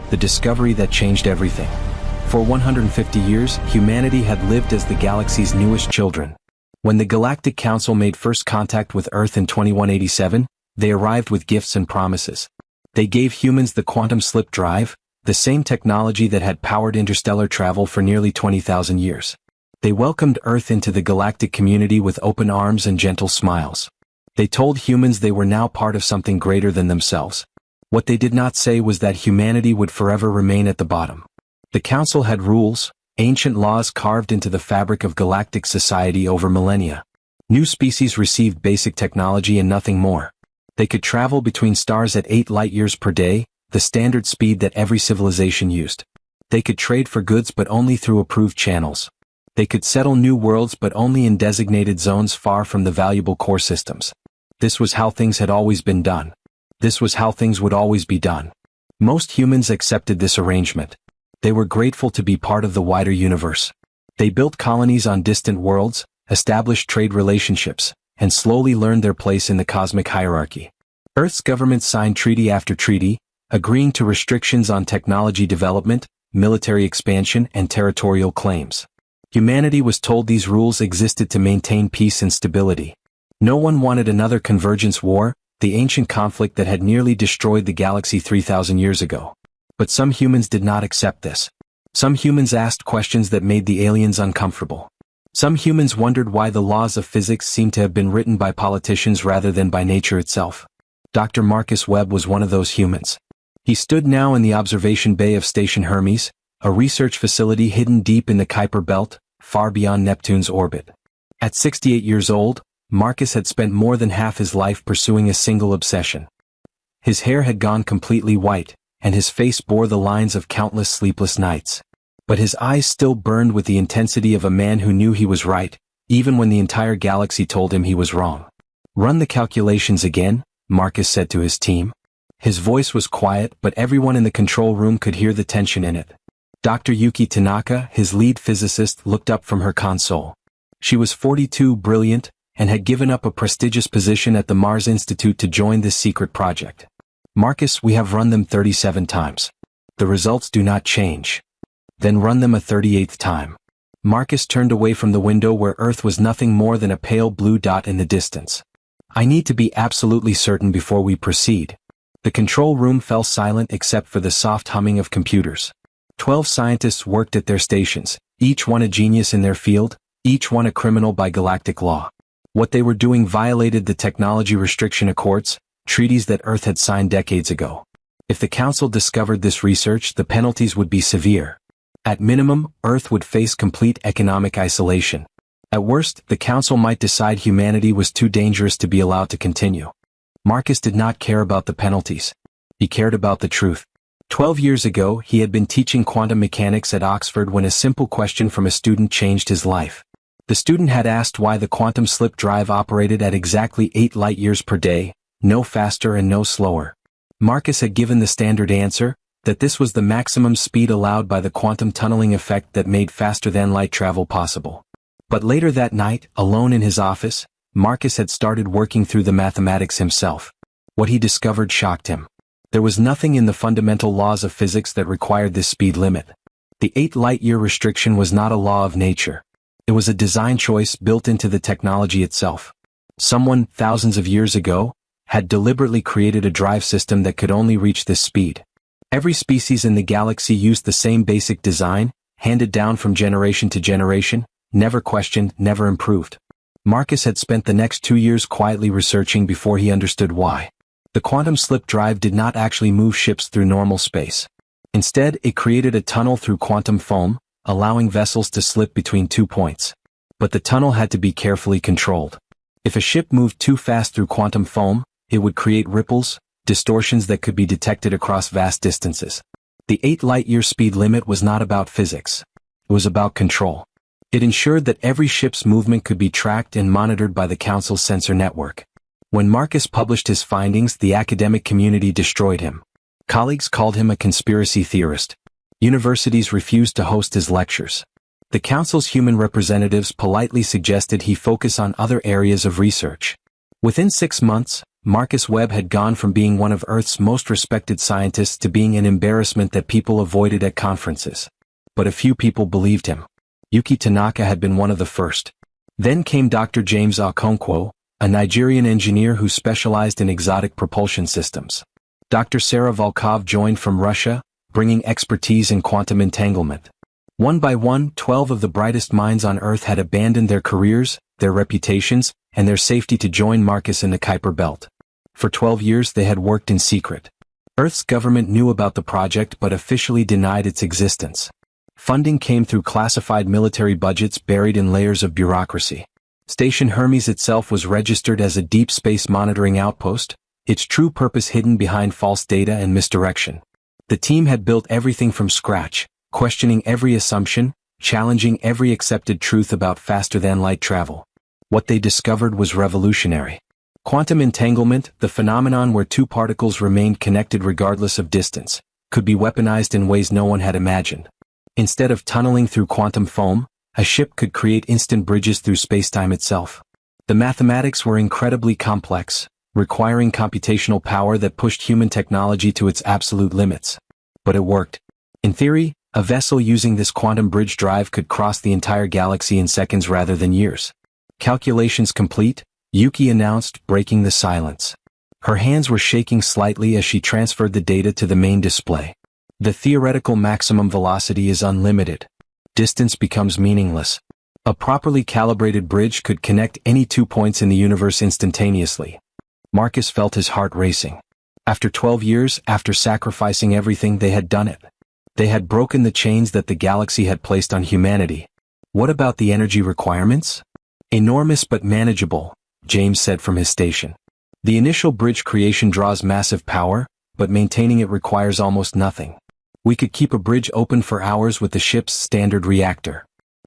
the discovery that changed everything. For 150 years, humanity had lived as the galaxy's newest children. When the Galactic Council made first contact with Earth in 2187, they arrived with gifts and promises. They gave humans the quantum slip drive, the same technology that had powered interstellar travel for nearly 20,000 years. They welcomed Earth into the galactic community with open arms and gentle smiles. They told humans they were now part of something greater than themselves. What they did not say was that humanity would forever remain at the bottom. The Council had rules, ancient laws carved into the fabric of galactic society over millennia. New species received basic technology and nothing more. They could travel between stars at 8 light-years per day, the standard speed that every civilization used. They could trade for goods but only through approved channels. They could settle new worlds but only in designated zones far from the valuable core systems. This was how things had always been done. This was how things would always be done. Most humans accepted this arrangement. They were grateful to be part of the wider universe. They built colonies on distant worlds, established trade relationships, and slowly learned their place in the cosmic hierarchy. Earth's government signed treaty after treaty, agreeing to restrictions on technology development, military expansion, and territorial claims. Humanity was told these rules existed to maintain peace and stability. No one wanted another convergence war, the ancient conflict that had nearly destroyed the galaxy 3,000 years ago. But some humans did not accept this. Some humans asked questions that made the aliens uncomfortable. Some humans wondered why the laws of physics seemed to have been written by politicians rather than by nature itself. Dr. Marcus Webb was one of those humans. He stood now in the observation bay of Station Hermes, a research facility hidden deep in the Kuiper Belt, far beyond Neptune's orbit. At 68 years old, Marcus had spent more than half his life pursuing a single obsession. His hair had gone completely white, and his face bore the lines of countless sleepless nights. But his eyes still burned with the intensity of a man who knew he was right, even when the entire galaxy told him he was wrong. "Run the calculations again," Marcus said to his team. His voice was quiet, but everyone in the control room could hear the tension in it. Dr. Yuki Tanaka, his lead physicist, looked up from her console. She was 42, brilliant, and had given up a prestigious position at the Mars Institute to join this secret project. "Marcus, we have run them 37 times. The results do not change." "Then run them a 38th time." Marcus turned away from the window where Earth was nothing more than a pale blue dot in the distance. "I need to be absolutely certain before we proceed." The control room fell silent except for the soft humming of computers. 12 scientists worked at their stations, each one a genius in their field, each one a criminal by galactic law. What they were doing violated the technology restriction accords, treaties that Earth had signed decades ago. If the Council discovered this research, the penalties would be severe. At minimum, Earth would face complete economic isolation. At worst, the Council might decide humanity was too dangerous to be allowed to continue. Marcus did not care about the penalties. He cared about the truth. 12 years ago, he had been teaching quantum mechanics at Oxford when a simple question from a student changed his life. The student had asked why the quantum slip drive operated at exactly 8 light-years per day, no faster and no slower. Marcus had given the standard answer, that this was the maximum speed allowed by the quantum tunneling effect that made faster-than-light travel possible. But later that night, alone in his office, Marcus had started working through the mathematics himself. What he discovered shocked him. There was nothing in the fundamental laws of physics that required this speed limit. The 8 light-year restriction was not a law of nature. It was a design choice built into the technology itself. Someone, thousands of years ago, had deliberately created a drive system that could only reach this speed. Every species in the galaxy used the same basic design, handed down from generation to generation, never questioned, never improved. Marcus had spent the next 2 years quietly researching before he understood why. The quantum slip drive did not actually move ships through normal space. Instead, it created a tunnel through quantum foam, allowing vessels to slip between 2 points. But the tunnel had to be carefully controlled. If a ship moved too fast through quantum foam, it would create ripples, distortions that could be detected across vast distances. The 8 light-year speed limit was not about physics. It was about control. It ensured that every ship's movement could be tracked and monitored by the Council's sensor network. When Marcus published his findings, the academic community destroyed him. Colleagues called him a conspiracy theorist. Universities refused to host his lectures. The Council's human representatives politely suggested he focus on other areas of research. Within 6 months, Marcus Webb had gone from being one of Earth's most respected scientists to being an embarrassment that people avoided at conferences. But a few people believed him. Yuki Tanaka had been one of the first. Then came Dr. James Okonkwo, a Nigerian engineer who specialized in exotic propulsion systems. Dr. Sarah Volkov joined from Russia, bringing expertise in quantum entanglement. One by one, 12 of the brightest minds on Earth had abandoned their careers, their reputations, and their safety to join Marcus in the Kuiper Belt. For 12 years they had worked in secret. Earth's government knew about the project but officially denied its existence. Funding came through classified military budgets buried in layers of bureaucracy. Station Hermes itself was registered as a deep space monitoring outpost, its true purpose hidden behind false data and misdirection. The team had built everything from scratch, questioning every assumption, challenging every accepted truth about faster-than-light travel. What they discovered was revolutionary. Quantum entanglement, the phenomenon where two particles remained connected regardless of distance, could be weaponized in ways no one had imagined. Instead of tunneling through quantum foam, a ship could create instant bridges through spacetime itself. The mathematics were incredibly complex, requiring computational power that pushed human technology to its absolute limits. But it worked. In theory, a vessel using this quantum bridge drive could cross the entire galaxy in seconds rather than years. Calculations complete, Yuki announced, breaking the silence. Her hands were shaking slightly as she transferred the data to the main display. The theoretical maximum velocity is unlimited. Distance becomes meaningless. A properly calibrated bridge could connect any 2 points in the universe instantaneously. Marcus felt his heart racing. After 12 years, after sacrificing everything, they had done it. They had broken the chains that the galaxy had placed on humanity. What about the energy requirements? Enormous but manageable, James said from his station. The initial bridge creation draws massive power, but maintaining it requires almost nothing. We could keep a bridge open for hours with the ship's standard reactor.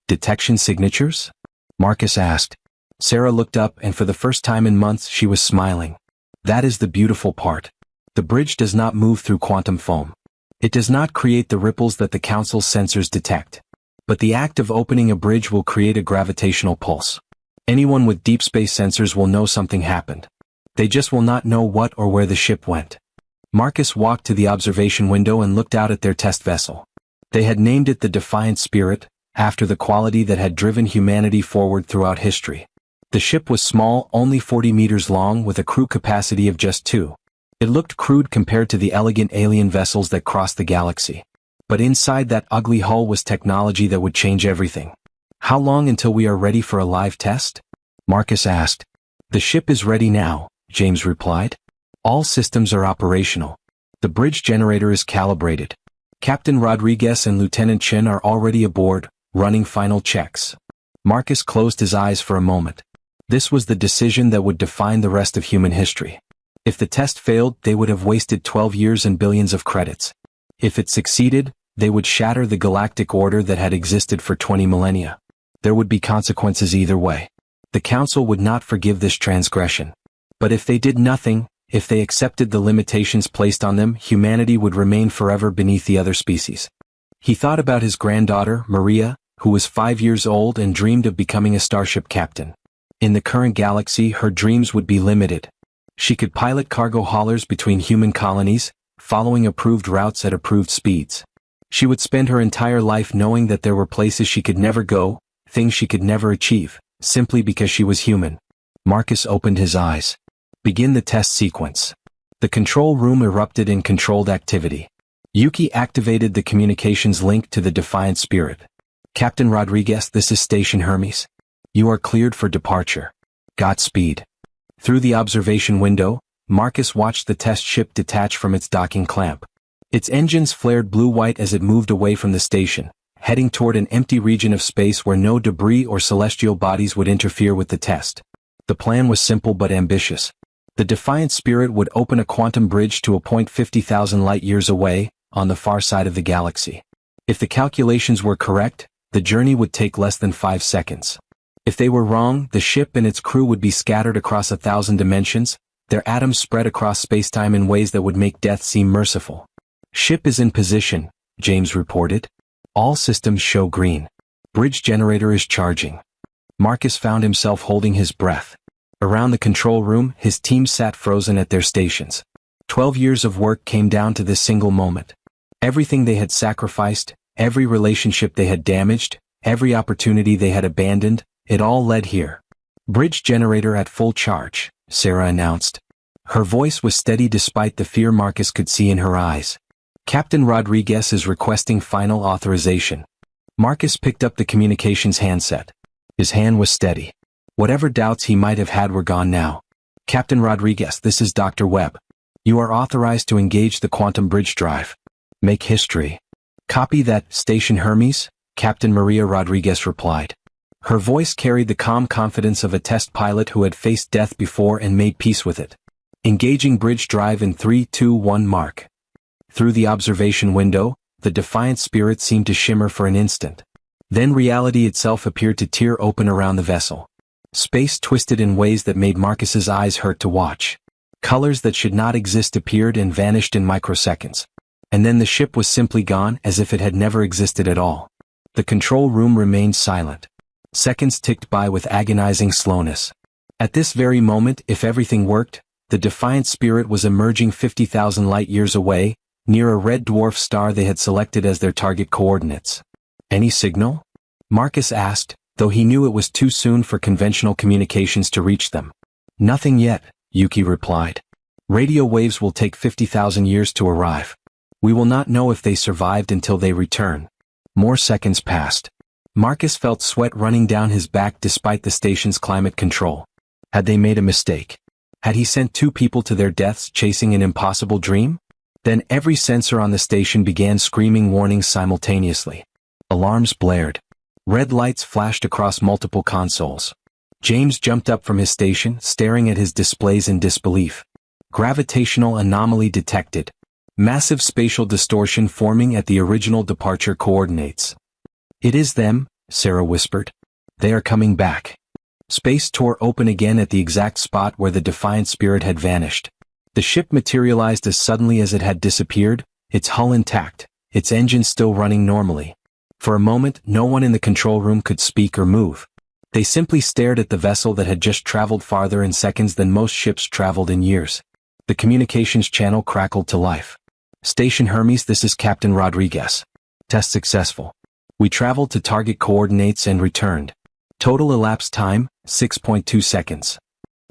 Detection signatures? Marcus asked. Sarah looked up and for the first time in months she was smiling. That is the beautiful part. The bridge does not move through quantum foam. It does not create the ripples that the Council's sensors detect. But the act of opening a bridge will create a gravitational pulse. Anyone with deep space sensors will know something happened. They just will not know what or where the ship went. Marcus walked to the observation window and looked out at their test vessel. They had named it the Defiant Spirit, after the quality that had driven humanity forward throughout history. The ship was small, only 40 meters long, with a crew capacity of just 2. It looked crude compared to the elegant alien vessels that crossed the galaxy. But inside that ugly hull was technology that would change everything. How long until we are ready for a live test? Marcus asked. The ship is ready now, James replied. All systems are operational. The bridge generator is calibrated. Captain Rodriguez and Lieutenant Chen are already aboard, running final checks. Marcus closed his eyes for a moment. This was the decision that would define the rest of human history. If the test failed, they would have wasted 12 years and billions of credits. If it succeeded, they would shatter the galactic order that had existed for 20 millennia. There would be consequences either way. The Council would not forgive this transgression. But if they did nothing, if they accepted the limitations placed on them, humanity would remain forever beneath the other species. He thought about his granddaughter, Maria, who was 5 years old and dreamed of becoming a starship captain. In the current galaxy, her dreams would be limited. She could pilot cargo haulers between human colonies, following approved routes at approved speeds. She would spend her entire life knowing that there were places she could never go, things she could never achieve, simply because she was human. Marcus opened his eyes. Begin the test sequence. The control room erupted in controlled activity. Yuki activated the communications link to the Defiant Spirit. Captain Rodriguez, this is Station Hermes. You are cleared for departure. Godspeed. Through the observation window, Marcus watched the test ship detach from its docking clamp. Its engines flared blue-white as it moved away from the station, heading toward an empty region of space where no debris or celestial bodies would interfere with the test. The plan was simple but ambitious. The Defiant Spirit would open a quantum bridge to a point 50,000 light-years away, on the far side of the galaxy. If the calculations were correct, the journey would take less than 5 seconds. If they were wrong, the ship and its crew would be scattered across 1,000 dimensions, their atoms spread across spacetime in ways that would make death seem merciful. Ship is in position, James reported. All systems show green. Bridge generator is charging. Marcus found himself holding his breath. Around the control room, his team sat frozen at their stations. 12 years of work came down to this single moment. Everything they had sacrificed, every relationship they had damaged, every opportunity they had abandoned, it all led here. Bridge generator at full charge, Sarah announced. Her voice was steady despite the fear Marcus could see in her eyes. Captain Rodriguez is requesting final authorization. Marcus picked up the communications handset. His hand was steady. Whatever doubts he might have had were gone now. Captain Rodriguez, this is Dr. Webb. You are authorized to engage the quantum bridge drive. Make history. Copy that, Station Hermes, Captain Maria Rodriguez replied. Her voice carried the calm confidence of a test pilot who had faced death before and made peace with it. Engaging bridge drive in 3, 2, 1 mark. Through the observation window, the defiant spirit seemed to shimmer for an instant. Then reality itself appeared to tear open around the vessel. Space twisted in ways that made Marcus's eyes hurt to watch. Colors that should not exist appeared and vanished in microseconds. And then the ship was simply gone, as if it had never existed at all. The control room remained silent. Seconds ticked by with agonizing slowness. At this very moment, if everything worked, the defiant spirit was emerging 50,000 light-years away, near a red dwarf star they had selected as their target coordinates. Any signal? Marcus asked, though he knew it was too soon for conventional communications to reach them. Nothing yet, Yuki replied. Radio waves will take 50,000 years to arrive. We will not know if they survived until they return. More seconds passed. Marcus felt sweat running down his back despite the station's climate control. Had they made a mistake? Had he sent 2 people to their deaths chasing an impossible dream? Then every sensor on the station began screaming warnings simultaneously. Alarms blared. Red lights flashed across multiple consoles. James jumped up from his station, staring at his displays in disbelief. Gravitational anomaly detected. Massive spatial distortion forming at the original departure coordinates. It is them, Sarah whispered. They are coming back. Space tore open again at the exact spot where the defiant spirit had vanished. The ship materialized as suddenly as it had disappeared, its hull intact, its engines still running normally. For a moment, no one in the control room could speak or move. They simply stared at the vessel that had just traveled farther in seconds than most ships traveled in years. The communications channel crackled to life. Station Hermes, this is Captain Rodriguez. Test successful. We traveled to target coordinates and returned. Total elapsed time, 6.2 seconds.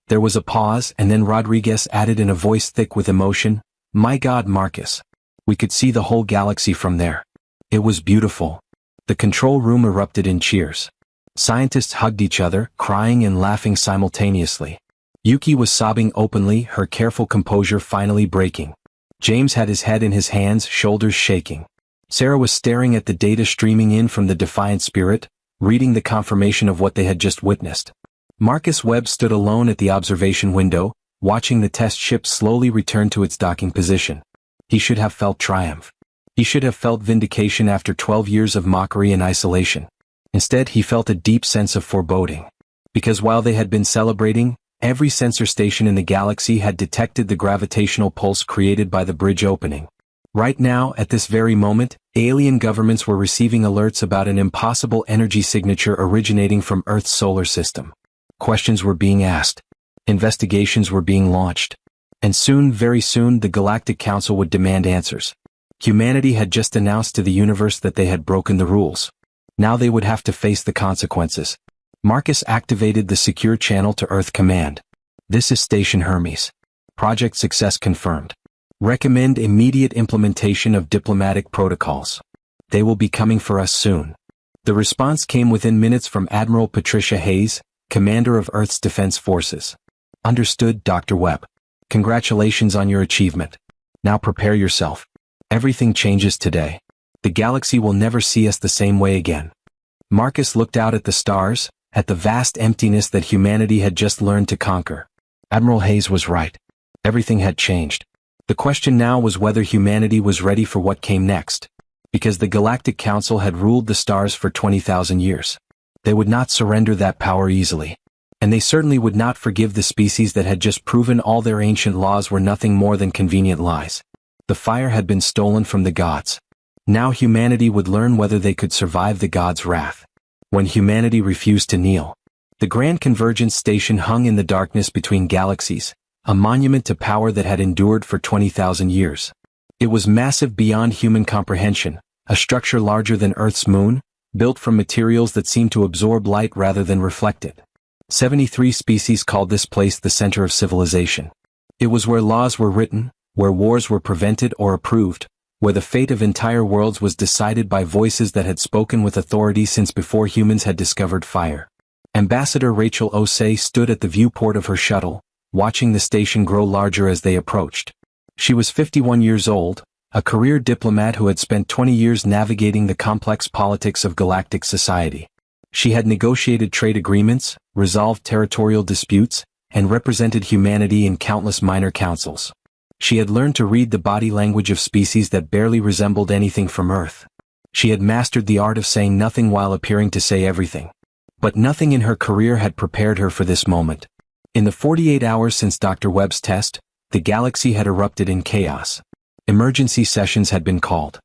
There was a pause, and then Rodriguez added in a voice thick with emotion, "My God, Marcus. We could see the whole galaxy from there. It was beautiful." The control room erupted in cheers. Scientists hugged each other, crying and laughing simultaneously. Yuki was sobbing openly, her careful composure finally breaking. James had his head in his hands, shoulders shaking. Sarah was staring at the data streaming in from the defiant spirit, reading the confirmation of what they had just witnessed. Marcus Webb stood alone at the observation window, watching the test ship slowly return to its docking position. He should have felt triumph. He should have felt vindication after 12 years of mockery and isolation. Instead, he felt a deep sense of foreboding. Because while they had been celebrating, every sensor station in the galaxy had detected the gravitational pulse created by the bridge opening. Right now, at this very moment, alien governments were receiving alerts about an impossible energy signature originating from Earth's solar system. Questions were being asked. Investigations were being launched. And soon, very soon, the Galactic Council would demand answers. Humanity had just announced to the universe that they had broken the rules. Now they would have to face the consequences. Marcus activated the secure channel to Earth Command. This is Station Hermes. Project success confirmed. Recommend immediate implementation of diplomatic protocols. They will be coming for us soon. The response came within minutes from Admiral Patricia Hayes, Commander of Earth's Defense Forces. Understood, Dr. Webb. Congratulations on your achievement. Now prepare yourself. Everything changes today. The galaxy will never see us the same way again. Marcus looked out at the stars, at the vast emptiness that humanity had just learned to conquer. Admiral Hayes was right. Everything had changed. The question now was whether humanity was ready for what came next. Because the Galactic Council had ruled the stars for 20,000 years. They would not surrender that power easily. And they certainly would not forgive the species that had just proven all their ancient laws were nothing more than convenient lies. The fire had been stolen from the gods. Now humanity would learn whether they could survive the gods' wrath. When humanity refused to kneel, The Grand Convergence Station hung in the darkness between galaxies, a monument to power that had endured for 20,000 years. It was massive beyond human comprehension, a structure larger than Earth's moon, built from materials that seemed to absorb light rather than reflect it. 73 species called this place the center of civilization. It was where laws were written, where wars were prevented or approved, where the fate of entire worlds was decided by voices that had spoken with authority since before humans had discovered fire. Ambassador Rachel Osei stood at the viewport of her shuttle, watching the station grow larger as they approached. She was 51 years old, a career diplomat who had spent 20 years navigating the complex politics of galactic society. She had negotiated trade agreements, resolved territorial disputes, and represented humanity in countless minor councils. She had learned to read the body language of species that barely resembled anything from Earth. She had mastered the art of saying nothing while appearing to say everything. But nothing in her career had prepared her for this moment. In the 48 hours since Dr. Webb's test, the galaxy had erupted in chaos. Emergency sessions had been called.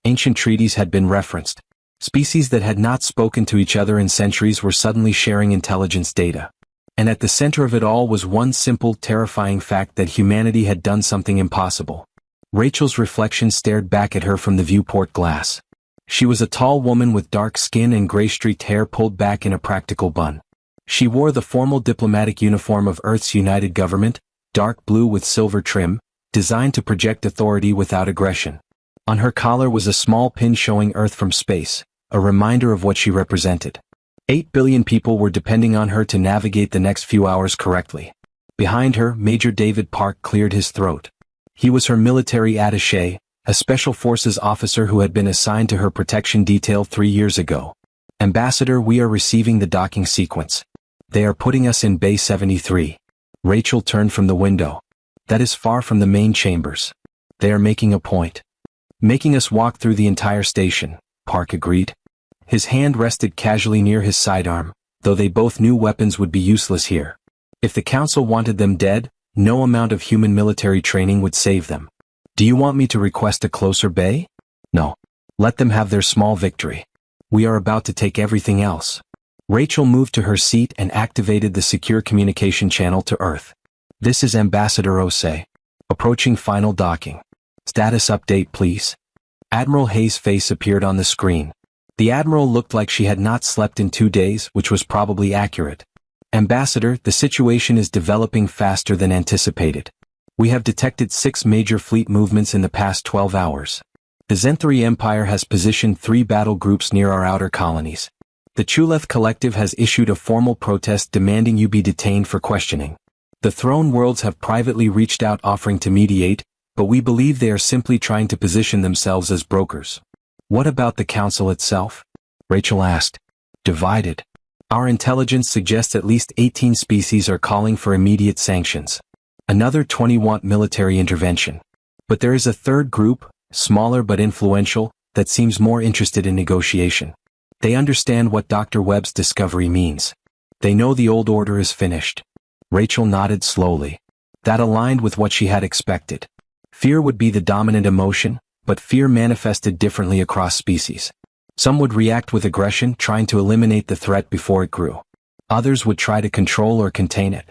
Ancient treaties had been referenced. Species that had not spoken to each other in centuries were suddenly sharing intelligence data. And at the center of it all was one simple, terrifying fact that humanity had done something impossible. Rachel's reflection stared back at her from the viewport glass. She was a tall woman with dark skin and gray-streaked hair pulled back in a practical bun. She wore the formal diplomatic uniform of Earth's united government, dark blue with silver trim, designed to project authority without aggression. On her collar was a small pin showing Earth from space, a reminder of what she represented. 8 billion people were depending on her to navigate the next few hours correctly. Behind her, Major David Park cleared his throat. He was her military attaché, a special forces officer who had been assigned to her protection detail 3 years ago. Ambassador, we are receiving the docking sequence. They are putting us in Bay 73. Rachel turned from the window. That is far from the main chambers. They are making a point. Making us walk through the entire station, Park agreed. His hand rested casually near his sidearm, though they both knew weapons would be useless here. If the Council wanted them dead, no amount of human military training would save them. Do you want me to request a closer bay? No. Let them have their small victory. We are about to take everything else. Rachel moved to her seat and activated the secure communication channel to Earth. This is Ambassador Osei. Approaching final docking. Status update, please. Admiral Hayes' face appeared on the screen. The Admiral looked like she had not slept in 2 days, which was probably accurate. Ambassador, the situation is developing faster than anticipated. We have detected 6 major fleet movements in the past 12 hours. The Zenthari Empire has positioned 3 battle groups near our outer colonies. The Chuleth Collective has issued a formal protest demanding you be detained for questioning. The Throne Worlds have privately reached out offering to mediate, but we believe they are simply trying to position themselves as brokers. What about the Council itself? Rachel asked. Divided. Our intelligence suggests at least 18 species are calling for immediate sanctions. Another 20 want military intervention. But there is a third group, smaller but influential, that seems more interested in negotiation. They understand what Dr. Webb's discovery means. They know the old order is finished. Rachel nodded slowly. That aligned with what she had expected. Fear would be the dominant emotion, but fear manifested differently across species. Some would react with aggression, trying to eliminate the threat before it grew. Others would try to control or contain it.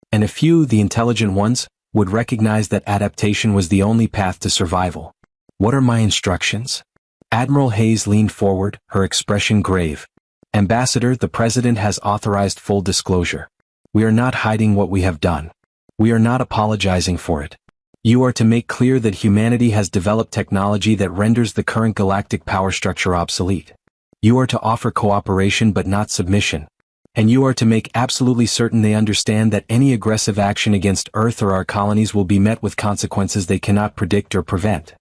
And a few, the intelligent ones, would recognize that adaptation was the only path to survival. What are my instructions? Admiral Hayes leaned forward, her expression grave. Ambassador, the President has authorized full disclosure. We are not hiding what we have done. We are not apologizing for it. You are to make clear that humanity has developed technology that renders the current galactic power structure obsolete. You are to offer cooperation but not submission. And you are to make absolutely certain they understand that any aggressive action against Earth or our colonies will be met with consequences they cannot predict or prevent.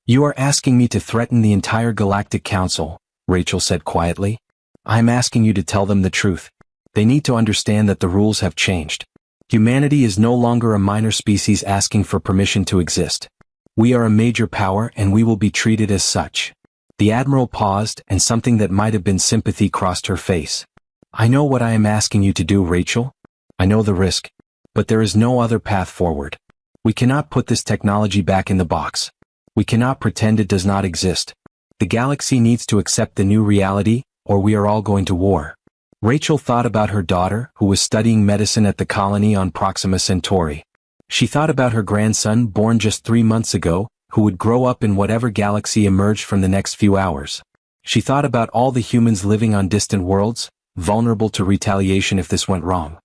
You are asking me to threaten the entire Galactic Council, Rachel said quietly. I am asking you to tell them the truth. They need to understand that the rules have changed. Humanity is no longer a minor species asking for permission to exist. We are a major power and we will be treated as such. The Admiral paused and something that might have been sympathy crossed her face. I know what I am asking you to do, Rachel. I know the risk. But there is no other path forward. We cannot put this technology back in the box. We cannot pretend it does not exist. The galaxy needs to accept the new reality, or we are all going to war. Rachel thought about her daughter, who was studying medicine at the colony on Proxima Centauri. She thought about her grandson, born just 3 months ago, who would grow up in whatever galaxy emerged from the next few hours. She thought about all the humans living on distant worlds, vulnerable to retaliation if this went wrong.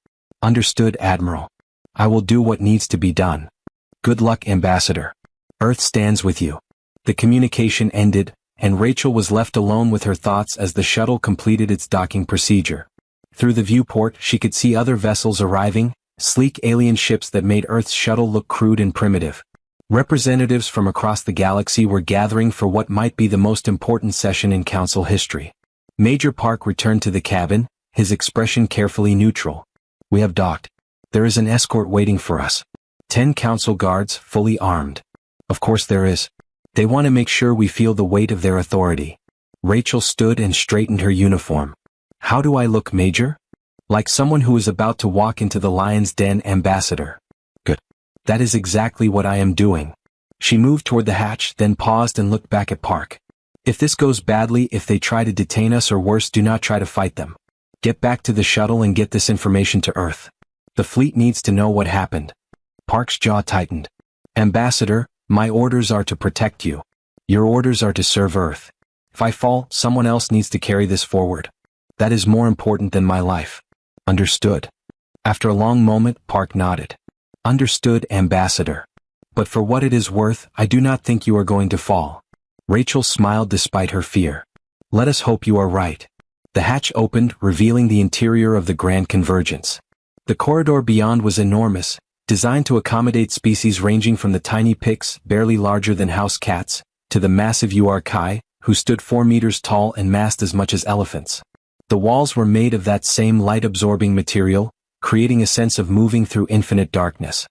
Understood, Admiral. I will do what needs to be done. Good luck, Ambassador. Earth stands with you. The communication ended, and Rachel was left alone with her thoughts as the shuttle completed its docking procedure. Through the viewport, she could see other vessels arriving, sleek alien ships that made Earth's shuttle look crude and primitive. Representatives from across the galaxy were gathering for what might be the most important session in Council history. Major Park returned to the cabin, his expression carefully neutral. We have docked. There is an escort waiting for us. 10 Council guards, fully armed. Of course there is. They want to make sure we feel the weight of their authority. Rachel stood and straightened her uniform. How do I look, Major? Like someone who is about to walk into the lion's den, Ambassador. Good. That is exactly what I am doing. She moved toward the hatch, then paused and looked back at Park. If this goes badly, if they try to detain us or worse, do not try to fight them. Get back to the shuttle and get this information to Earth. The fleet needs to know what happened. Park's jaw tightened. Ambassador, my orders are to protect you. Your orders are to serve Earth. If I fall, someone else needs to carry this forward. That is more important than my life. Understood. After a long moment, Park nodded. Understood, Ambassador. But for what it is worth, I do not think you are going to fall. Rachel smiled despite her fear. Let us hope you are right. The hatch opened, revealing the interior of the Grand Convergence. The corridor beyond was enormous, designed to accommodate species ranging from the tiny pigs, barely larger than house cats, to the massive Urkai, who stood 4 meters tall and massed as much as elephants. The walls were made of that same light-absorbing material, creating a sense of moving through infinite darkness.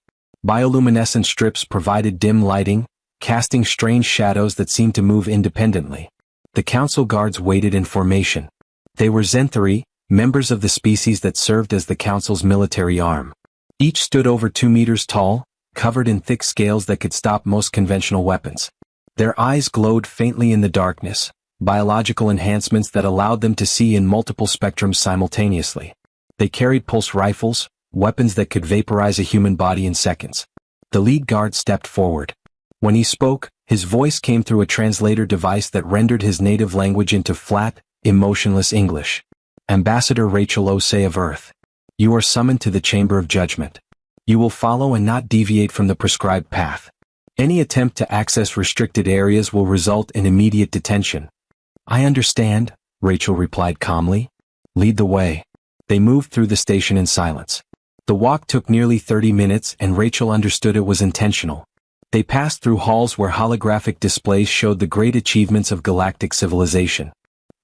Bioluminescent strips provided dim lighting, casting strange shadows that seemed to move independently. The Council guards waited in formation. They were Zenthari, members of the species that served as the Council's military arm. Each stood over 2 meters tall, covered in thick scales that could stop most conventional weapons. Their eyes glowed faintly in the darkness, biological enhancements that allowed them to see in multiple spectrums simultaneously. They carried pulse rifles, weapons that could vaporize a human body in seconds. The lead guard stepped forward. When he spoke, his voice came through a translator device that rendered his native language into flat, emotionless English. Ambassador Rachel Osei of Earth. You are summoned to the Chamber of Judgment. You will follow and not deviate from the prescribed path. Any attempt to access restricted areas will result in immediate detention. I understand, Rachel replied calmly. Lead the way. They moved through the station in silence. The walk took nearly 30 minutes and Rachel understood it was intentional. They passed through halls where holographic displays showed the great achievements of galactic civilization.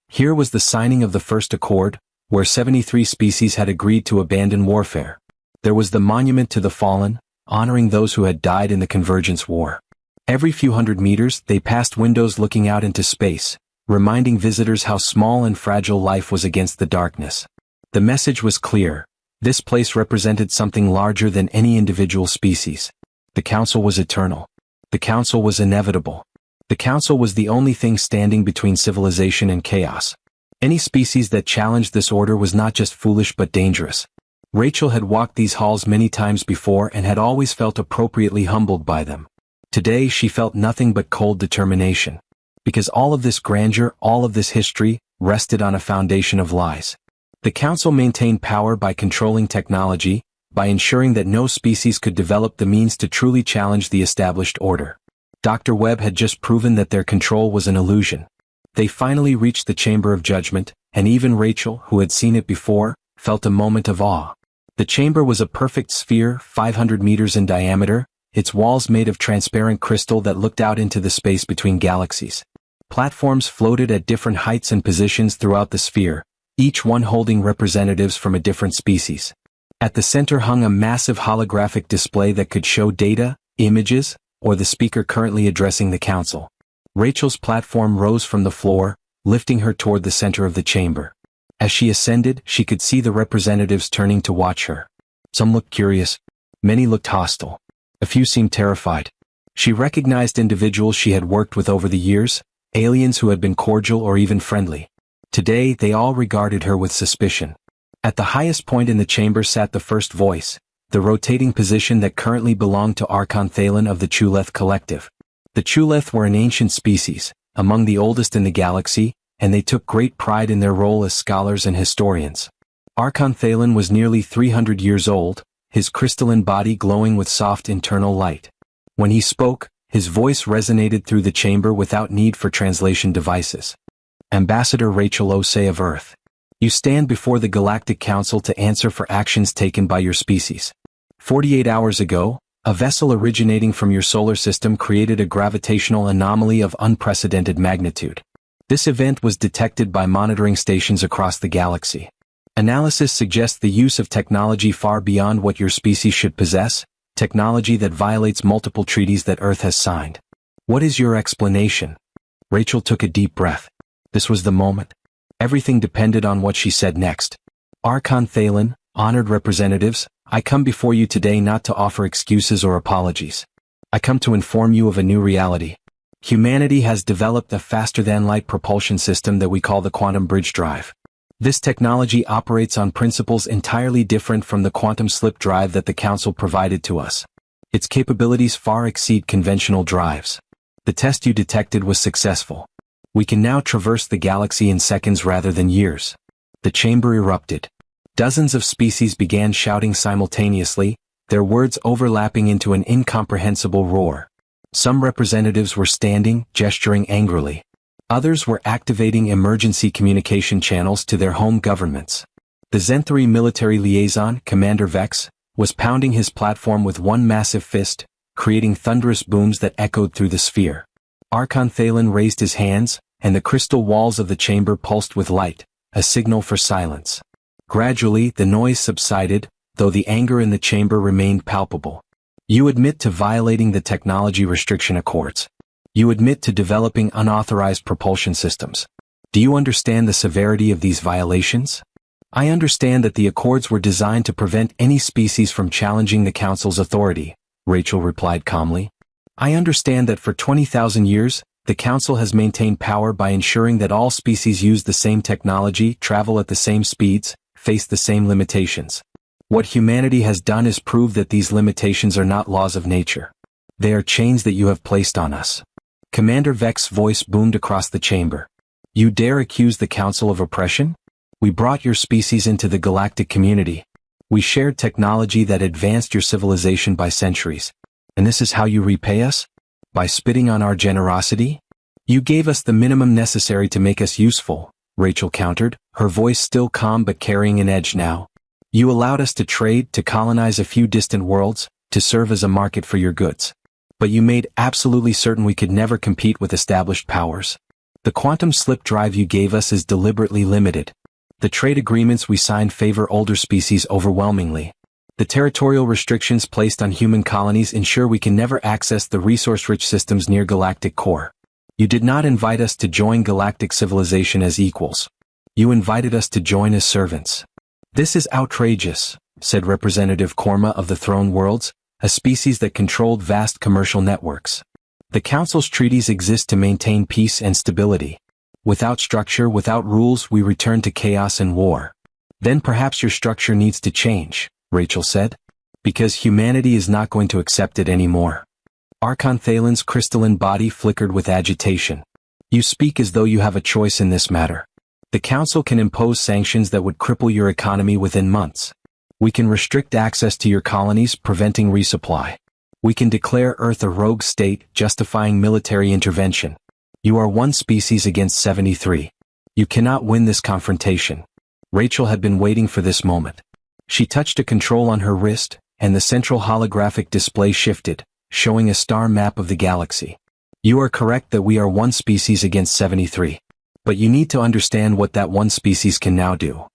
Here was the signing of the First Accord, where 73 species had agreed to abandon warfare. There was the Monument to the Fallen, honoring those who had died in the Convergence War. Every few hundred meters, they passed windows looking out into space, reminding visitors how small and fragile life was against the darkness. The message was clear. This place represented something larger than any individual species. The Council was eternal. The Council was inevitable. The Council was the only thing standing between civilization and chaos. Any species that challenged this order was not just foolish but dangerous. Rachel had walked these halls many times before and had always felt appropriately humbled by them. Today she felt nothing but cold determination. Because all of this grandeur, all of this history, rested on a foundation of lies. The Council maintained power by controlling technology, by ensuring that no species could develop the means to truly challenge the established order. Dr. Webb had just proven that their control was an illusion. They finally reached the Chamber of Judgment, and even Rachel, who had seen it before, felt a moment of awe. The chamber was a perfect sphere, 500 meters in diameter, its walls made of transparent crystal that looked out into the space between galaxies. Platforms floated at different heights and positions throughout the sphere, each one holding representatives from a different species. At the center hung a massive holographic display that could show data, images, or the speaker currently addressing the Council. Rachel's platform rose from the floor, lifting her toward the center of the chamber. As she ascended, she could see the representatives turning to watch her. Some looked curious. Many looked hostile. A few seemed terrified. She recognized individuals she had worked with over the years, aliens who had been cordial or even friendly. Today, they all regarded her with suspicion. At the highest point in the chamber sat the first voice, the rotating position that currently belonged to Archon Thalen of the Chuleth Collective. The Chuleth were an ancient species, among the oldest in the galaxy, and they took great pride in their role as scholars and historians. Archon Thalen was nearly 300 years old, his crystalline body glowing with soft internal light. When he spoke, his voice resonated through the chamber without need for translation devices. Ambassador Rachel Osei of Earth. You stand before the Galactic Council to answer for actions taken by your species. 48 hours ago, a vessel originating from your solar system created a gravitational anomaly of unprecedented magnitude. This event was detected by monitoring stations across the galaxy. Analysis suggests the use of technology far beyond what your species should possess, technology that violates multiple treaties that Earth has signed. What is your explanation? Rachel took a deep breath. This was the moment. Everything depended on what she said next. Archon Thalen, honored representatives, I come before you today not to offer excuses or apologies. I come to inform you of a new reality. Humanity has developed a faster-than-light propulsion system that we call the quantum bridge drive. This technology operates on principles entirely different from the quantum slip drive that the Council provided to us. Its capabilities far exceed conventional drives. The test you detected was successful. We can now traverse the galaxy in seconds rather than years. The chamber erupted. Dozens of species began shouting simultaneously, their words overlapping into an incomprehensible roar. Some representatives were standing, gesturing angrily. Others were activating emergency communication channels to their home governments. The Zenthari military liaison, Commander Vex, was pounding his platform with one massive fist, creating thunderous booms that echoed through the sphere. Archon Thalen raised his hands, and the crystal walls of the chamber pulsed with light, a signal for silence. Gradually, the noise subsided, though the anger in the chamber remained palpable. You admit to violating the technology restriction accords. You admit to developing unauthorized propulsion systems. Do you understand the severity of these violations? I understand that the accords were designed to prevent any species from challenging the Council's authority, Rachel replied calmly. I understand that for 20,000 years, the Council has maintained power by ensuring that all species use the same technology, travel at the same speeds, face the same limitations. What humanity has done is prove that these limitations are not laws of nature. They are chains that you have placed on us. Commander Vex's voice boomed across the chamber. You dare accuse the Council of oppression? We brought your species into the galactic community. We shared technology that advanced your civilization by centuries. And this is how you repay us? By spitting on our generosity? You gave us the minimum necessary to make us useful, Rachel countered, her voice still calm but carrying an edge now. You allowed us to trade, to colonize a few distant worlds, to serve as a market for your goods. But you made absolutely certain we could never compete with established powers. The quantum slip drive you gave us is deliberately limited. The trade agreements we signed favor older species overwhelmingly. The territorial restrictions placed on human colonies ensure we can never access the resource-rich systems near galactic core. You did not invite us to join galactic civilization as equals. You invited us to join as servants. This is outrageous, said Representative Korma of the Throne Worlds, a species that controlled vast commercial networks. The Council's treaties exist to maintain peace and stability. Without structure, without rules, we return to chaos and war. Then perhaps your structure needs to change, Rachel said. Because humanity is not going to accept it anymore. Archon Thalen's crystalline body flickered with agitation. You speak as though you have a choice in this matter. The Council can impose sanctions that would cripple your economy within months. We can restrict access to your colonies, preventing resupply. We can declare Earth a rogue state, justifying military intervention. You are one species against 73. You cannot win this confrontation. Rachel had been waiting for this moment. She touched a control on her wrist, and the central holographic display shifted, showing a star map of the galaxy. You are correct that we are one species against 73. But you need to understand what that one species can now do.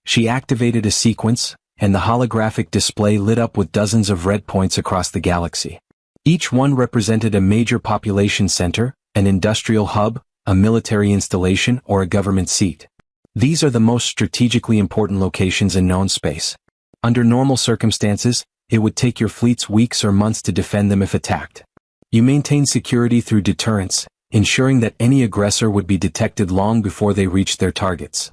She activated a sequence, and the holographic display lit up with dozens of red points across the galaxy. Each one represented a major population center, an industrial hub, a military installation, or a government seat. These are the most strategically important locations in known space. Under normal circumstances, it would take your fleets weeks or months to defend them if attacked. You maintain security through deterrence, ensuring that any aggressor would be detected long before they reached their targets.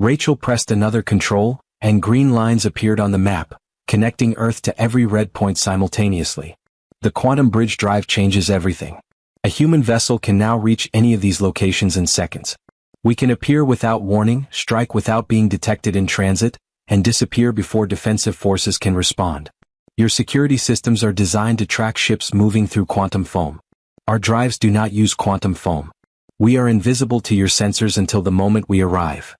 Rachel pressed another control, and green lines appeared on the map, connecting Earth to every red point simultaneously. The quantum bridge drive changes everything. A human vessel can now reach any of these locations in seconds. We can appear without warning, strike without being detected in transit, and disappear before defensive forces can respond. Your security systems are designed to track ships moving through quantum foam. Our drives do not use quantum foam. We are invisible to your sensors until the moment we arrive.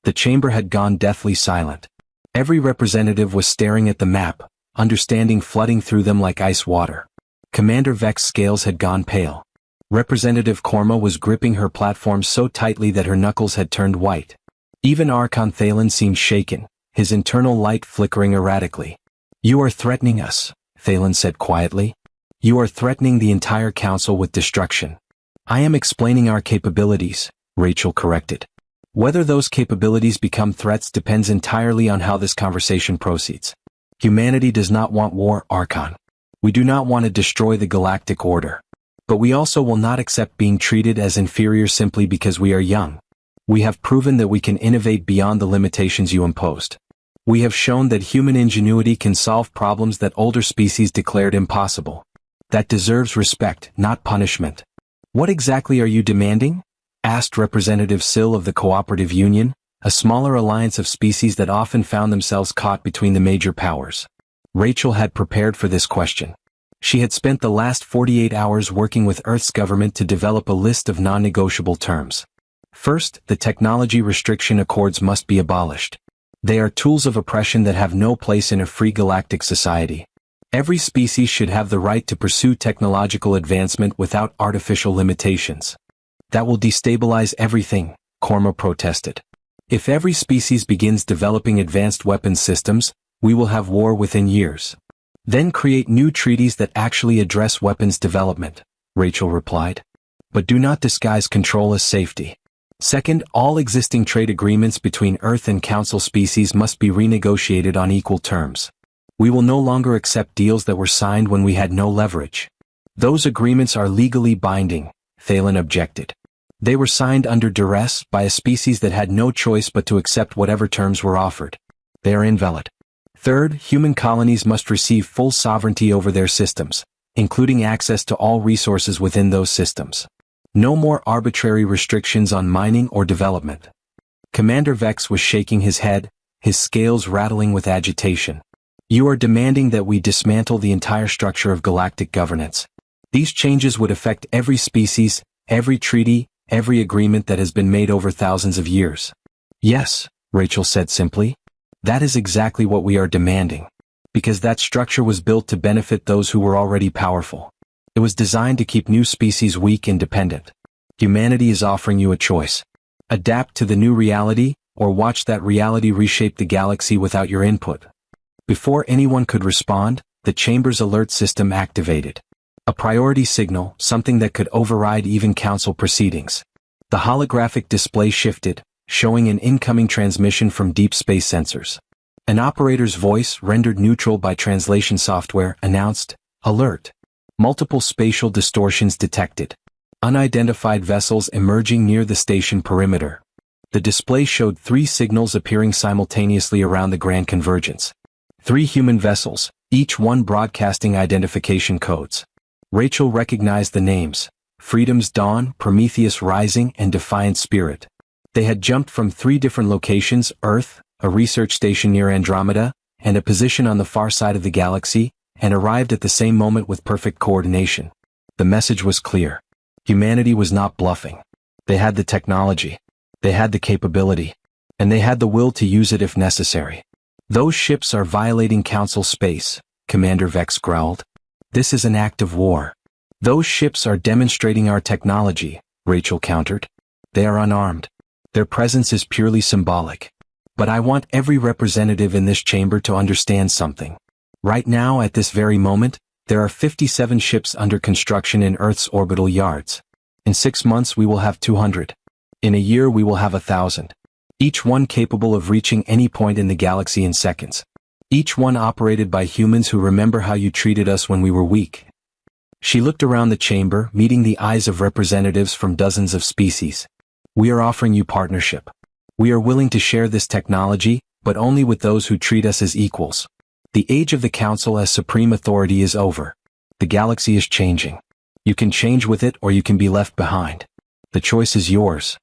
The chamber had gone deathly silent. Every representative was staring at the map, understanding flooding through them like ice water. Commander Vex's scales had gone pale. Representative Korma was gripping her platform so tightly that her knuckles had turned white. Even Archon Thalen seemed shaken, his internal light flickering erratically. "You are threatening us," Thalen said quietly. "You are threatening the entire council with destruction." "I am explaining our capabilities," Rachel corrected. "Whether those capabilities become threats depends entirely on how this conversation proceeds. Humanity does not want war, Archon. We do not want to destroy the galactic order. But we also will not accept being treated as inferior simply because we are young. We have proven that we can innovate beyond the limitations you imposed. We have shown that human ingenuity can solve problems that older species declared impossible. That deserves respect, not punishment." "What exactly are you demanding?" asked Representative Sill of the Cooperative Union, a smaller alliance of species that often found themselves caught between the major powers. Rachel had prepared for this question. She had spent the last 48 hours working with Earth's government to develop a list of non-negotiable terms. First, the technology restriction accords must be abolished. They are tools of oppression that have no place in a free galactic society. Every species should have the right to pursue technological advancement without artificial limitations. "That will destabilize everything," Korma protested. "If every species begins developing advanced weapons systems, we will have war within years." "Then create new treaties that actually address weapons development," Rachel replied. "But do not disguise control as safety. Second, all existing trade agreements between Earth and Council species must be renegotiated on equal terms. We will no longer accept deals that were signed when we had no leverage." "Those agreements are legally binding," Thalen objected. "They were signed under duress by a species that had no choice but to accept whatever terms were offered. They are invalid." Third, human colonies must receive full sovereignty over their systems, including access to all resources within those systems. No more arbitrary restrictions on mining or development. Commander Vex was shaking his head, his scales rattling with agitation. "You are demanding that we dismantle the entire structure of galactic governance. These changes would affect every species, every treaty, every agreement that has been made over thousands of years." "Yes," Rachel said simply. "That is exactly what we are demanding. Because that structure was built to benefit those who were already powerful. It was designed to keep new species weak and dependent. Humanity is offering you a choice. Adapt to the new reality, or watch that reality reshape the galaxy without your input." Before anyone could respond, the chamber's alert system activated. A priority signal, something that could override even council proceedings. The holographic display shifted, showing an incoming transmission from deep space sensors. An operator's voice, rendered neutral by translation software, announced, "Alert. Multiple spatial distortions detected. Unidentified vessels emerging near the station perimeter." The display showed 3 signals appearing simultaneously around the Grand Convergence. 3 human vessels, each one broadcasting identification codes. Rachel recognized the names: Freedom's Dawn, Prometheus Rising, and Defiant Spirit. They had jumped from 3 different locations: Earth, a research station near Andromeda, and a position on the far side of the galaxy, and arrived at the same moment with perfect coordination. The message was clear. Humanity was not bluffing. They had the technology. They had the capability. And they had the will to use it if necessary. "Those ships are violating Council space," Commander Vex growled. "This is an act of war." "Those ships are demonstrating our technology," Rachel countered. "They are unarmed. Their presence is purely symbolic. But I want every representative in this chamber to understand something. Right now, at this very moment, there are 57 ships under construction in Earth's orbital yards. In 6 months we will have 200. In a year we will have 1,000. Each one capable of reaching any point in the galaxy in seconds. Each one operated by humans who remember how you treated us when we were weak." She looked around the chamber, meeting the eyes of representatives from dozens of species. "We are offering you partnership. We are willing to share this technology, but only with those who treat us as equals. The age of the Council as supreme authority is over. The galaxy is changing. You can change with it or you can be left behind. The choice is yours.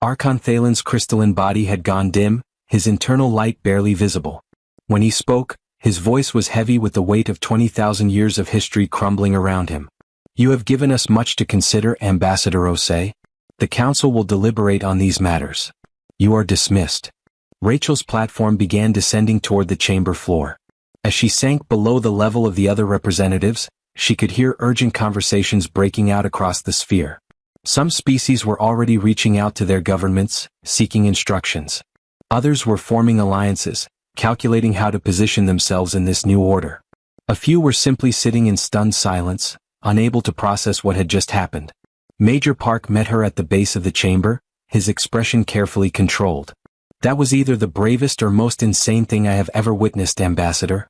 Archon Thalen's crystalline body had gone dim, his internal light barely visible. When he spoke, his voice was heavy with the weight of 20,000 years of history crumbling around him. You have given us much to consider, Ambassador Osei. The Council will deliberate on these matters. You are dismissed. Rachel's platform began descending toward the chamber floor. As she sank below the level of the other representatives, she could hear urgent conversations breaking out across the sphere. Some species were already reaching out to their governments, seeking instructions. Others were forming alliances, calculating how to position themselves in this new order. A few were simply sitting in stunned silence, unable to process what had just happened. Major Park met her at the base of the chamber, his expression carefully controlled. That was either the bravest or most insane thing I have ever witnessed, Ambassador.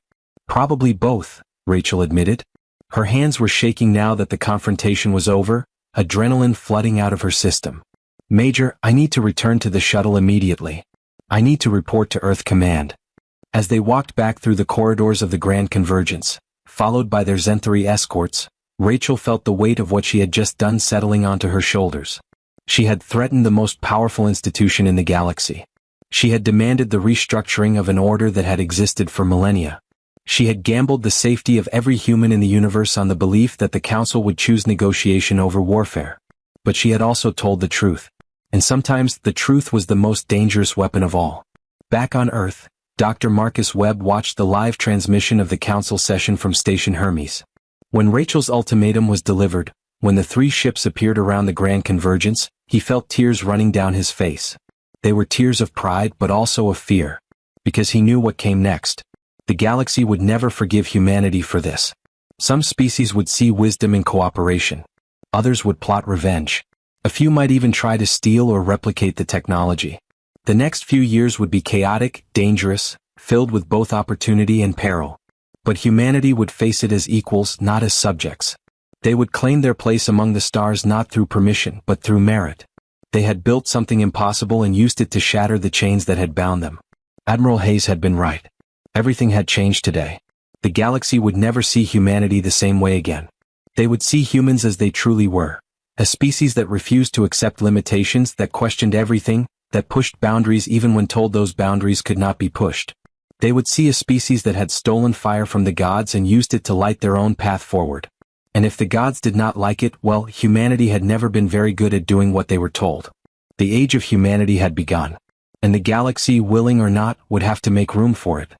Probably both, Rachel admitted. Her hands were shaking now that the confrontation was over, adrenaline flooding out of her system. Major, I need to return to the shuttle immediately. I need to report to Earth Command. As they walked back through the corridors of the Grand Convergence, followed by their Zenthari escorts, Rachel felt the weight of what she had just done settling onto her shoulders. She had threatened the most powerful institution in the galaxy. She had demanded the restructuring of an order that had existed for millennia. She had gambled the safety of every human in the universe on the belief that the Council would choose negotiation over warfare. But she had also told the truth. And sometimes the truth was the most dangerous weapon of all. Back on Earth, Dr. Marcus Webb watched the live transmission of the Council session from Station Hermes. When Rachel's ultimatum was delivered, when the three ships appeared around the Grand Convergence, he felt tears running down his face. They were tears of pride but also of fear. Because he knew what came next. The galaxy would never forgive humanity for this. Some species would see wisdom in cooperation. Others would plot revenge. A few might even try to steal or replicate the technology. The next few years would be chaotic, dangerous, filled with both opportunity and peril. But humanity would face it as equals, not as subjects. They would claim their place among the stars not through permission but through merit. They had built something impossible and used it to shatter the chains that had bound them. Admiral Hayes had been right. Everything had changed today. The galaxy would never see humanity the same way again. They would see humans as they truly were. A species that refused to accept limitations, that questioned everything, that pushed boundaries even when told those boundaries could not be pushed. They would see a species that had stolen fire from the gods and used it to light their own path forward. And if the gods did not like it, well, humanity had never been very good at doing what they were told. The age of humanity had begun. And the galaxy, willing or not, would have to make room for it.